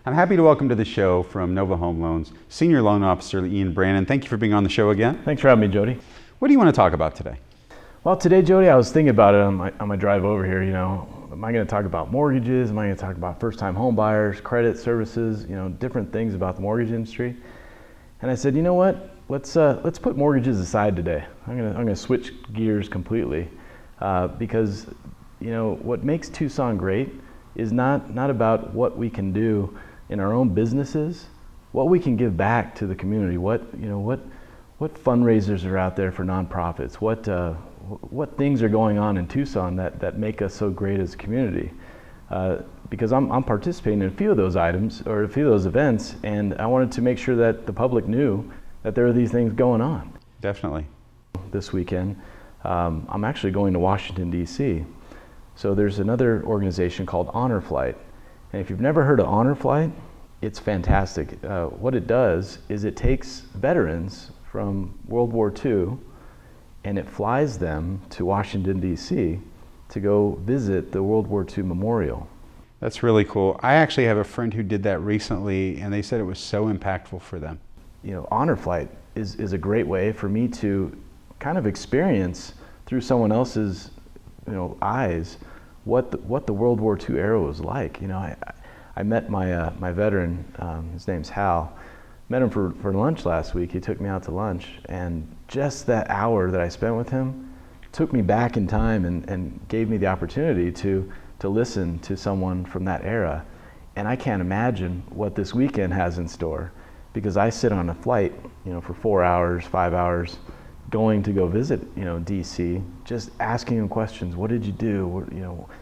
I'm happy to welcome to the show from Nova Home Loans, Senior Loan Officer Ian Brannon. Thank you for being on the show again. Thanks for having me, Jody. What do you want to talk about today? Well, today, Jody, I was thinking about it on my drive over here. Am I going to talk about mortgages? Am I going to talk about first-time home buyers, credit services, different things about the mortgage industry? And I said, you know what? Let's put mortgages aside today. I'm gonna switch gears completely because what makes Tucson great is not about what we can do in our own businesses, what we can give back to the community. What fundraisers are out there for nonprofits? What things are going on in Tucson that make us so great as a community? Because I'm participating in a few of those items or a few of those events, and I wanted to make sure that the public knew that there are these things going on. Definitely. This weekend, I'm actually going to Washington, D.C. So there's another organization called Honor Flight. And if you've never heard of Honor Flight, it's fantastic. What it does is it takes veterans from World War II and it flies them to Washington, D.C. to go visit the World War II Memorial. That's really cool. I actually have a friend who did that recently, and they said it was so impactful for them. Honor Flight is a great way for me to kind of experience through someone else's eyes what the World War II era was like. I met my veteran, his name's Hal. Met him for lunch last week. He took me out to lunch, and just that hour that I spent with him took me back in time and gave me the opportunity to listen to someone from that era. And I can't imagine what this weekend has in store, because I sit on a flight, for 4 hours, 5 hours, going to go visit, DC, just asking him questions. What did you do?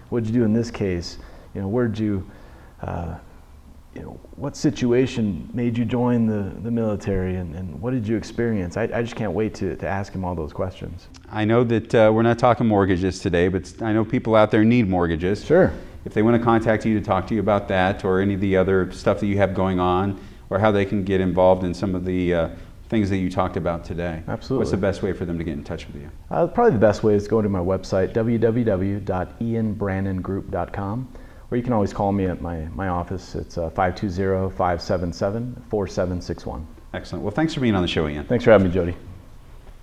What did you do in this case? Where'd you, what situation made you join the military, and what did you experience? I just can't wait to ask him all those questions. I know that we're not talking mortgages today, but I know people out there need mortgages. Sure. If they want to contact you to talk to you about that or any of the other stuff that you have going on, or how they can get involved in some of the things that you talked about today. Absolutely. What's the best way for them to get in touch with you? Probably the best way is to go to my website, www.ianbrannongroup.com, or you can always call me at my office. It's 520-577-4761. Excellent. Well, thanks for being on the show, Ian. Thanks for having me, Jody.